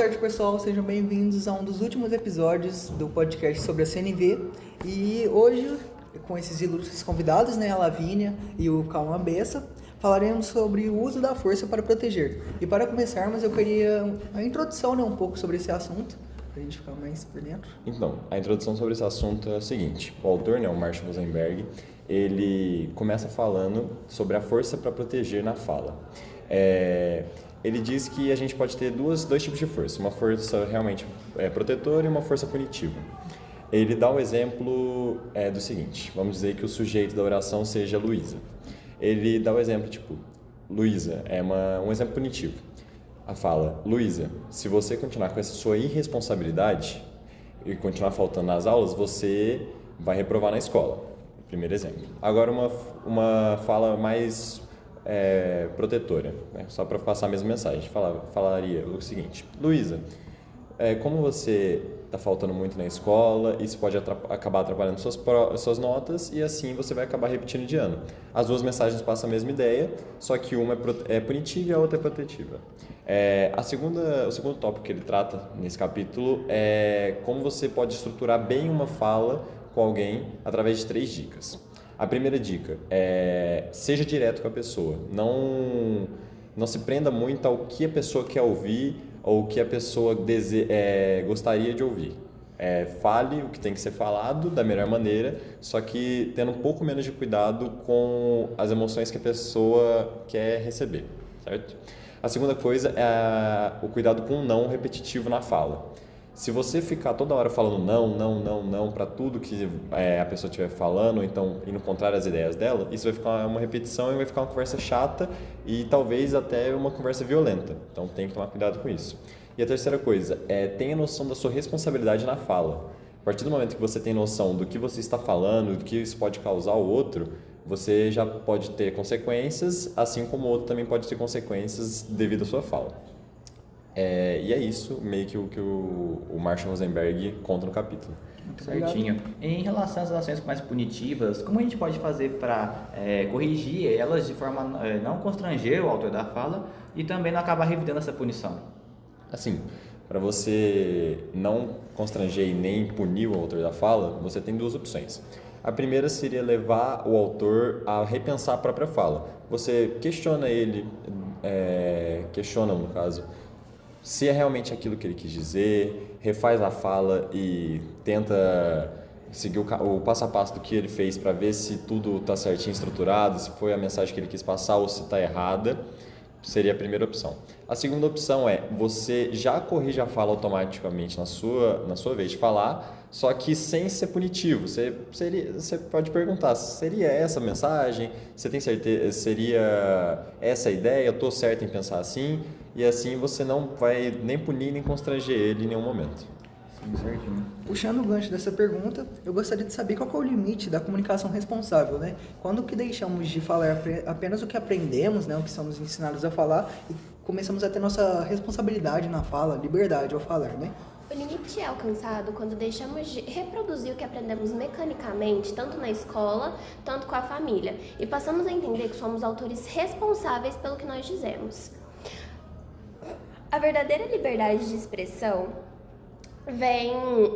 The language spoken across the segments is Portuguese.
tarde, pessoal. Sejam bem-vindos a um dos últimos episódios do podcast sobre a CNV. E hoje, com esses ilustres convidados, né, a Lavínia e o Calma Bessa, falaremos sobre o uso da força para proteger. E para começarmos, eu queria a introdução, né, um pouco sobre esse assunto, para a gente ficar mais por dentro. Então, a introdução sobre esse assunto é a seguinte. O autor, né, o Marshall Rosenberg, ele começa falando sobre a força para proteger na fala. Ele diz que a gente pode ter dois tipos de força, uma força realmente protetora e uma força punitiva. Ele dá um exemplo do seguinte, vamos dizer que o sujeito da oração seja Luísa. Ele dá o exemplo, tipo, Luísa é um exemplo punitivo. A fala, Luísa, se você continuar com essa sua irresponsabilidade e continuar faltando nas aulas, você vai reprovar na escola. Primeiro exemplo. Agora uma fala mais protetora, né? Só para passar a mesma mensagem. Falaria o seguinte, Luísa, como você está faltando muito na escola, isso pode acabar atrapalhando suas notas e assim você vai acabar repetindo de ano. As duas mensagens passam a mesma ideia, só que uma é punitiva e a outra é protetiva. O segundo tópico que ele trata nesse capítulo é como você pode estruturar bem uma fala com alguém através de 3 dicas. A primeira dica é seja direto com a pessoa. Não se prenda muito ao que a pessoa quer ouvir ou o que a pessoa gostaria de ouvir. Fale o que tem que ser falado da melhor maneira, só que tendo um pouco menos de cuidado com as emoções que a pessoa quer receber, certo? A segunda coisa é o cuidado com o não repetitivo na fala. Se você ficar toda hora falando não para tudo que a pessoa estiver falando, ou então indo contrário às ideias dela, isso vai ficar uma repetição e vai ficar uma conversa chata e talvez até uma conversa violenta. Então tem que tomar cuidado com isso. E a terceira coisa tenha noção da sua responsabilidade na fala. A partir do momento que você tem noção do que você está falando, do que isso pode causar ao outro, você já pode ter consequências, assim como o outro também pode ter consequências devido à sua fala. E é isso meio que o que o Marshall Rosenberg conta no capítulo. Muito certinho. Em relação às ações mais punitivas, como a gente pode fazer para corrigir elas de forma a não constranger o autor da fala e também não acabar revidando essa punição? Assim, para você não constranger e nem punir o autor da fala, você tem 2 opções. A primeira seria levar o autor a repensar a própria fala. Você questiona ele, no caso, se é realmente aquilo que ele quis dizer, refaz a fala e tenta seguir o passo a passo do que ele fez para ver se tudo está certinho, estruturado, se foi a mensagem que ele quis passar ou se está errada, seria a primeira opção. A segunda opção é você já corrige a fala automaticamente na sua vez de falar, só que sem ser punitivo. Você pode perguntar, seria essa a mensagem? Você tem certeza? Seria essa a ideia? Eu estou certo em pensar assim? E assim você não vai nem punir nem constranger ele em nenhum momento. Sim, certinho. Puxando o gancho dessa pergunta, eu gostaria de saber qual que é o limite da comunicação responsável, né? Quando que deixamos de falar apenas o que aprendemos, né, o que somos ensinados a falar, e começamos a ter nossa responsabilidade na fala, liberdade ao falar, né? O limite é alcançado quando deixamos de reproduzir o que aprendemos mecanicamente, tanto na escola, tanto com a família, e passamos a entender que somos autores responsáveis pelo que nós dizemos. A verdadeira liberdade de expressão vem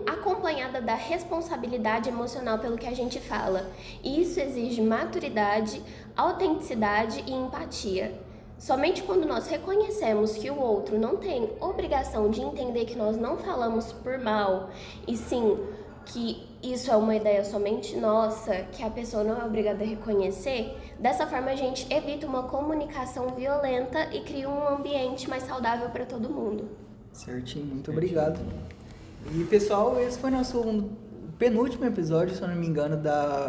acompanhada da responsabilidade emocional pelo que a gente fala. E isso exige maturidade, autenticidade e empatia. Somente quando nós reconhecemos que o outro não tem obrigação de entender que nós não falamos por mal, e sim que isso é uma ideia somente nossa, que a pessoa não é obrigada a reconhecer, dessa forma a gente evita uma comunicação violenta e cria um ambiente mais saudável para todo mundo. Certinho, muito obrigado. E pessoal, esse foi nosso penúltimo episódio, se eu não me engano,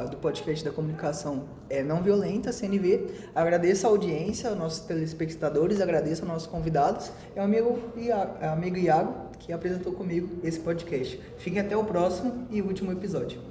do podcast da comunicação não violenta, CNV. Agradeço a audiência, aos nossos telespectadores, agradeço aos nossos convidados. É o amigo Iago que apresentou comigo esse podcast. Fiquem até o próximo e último episódio.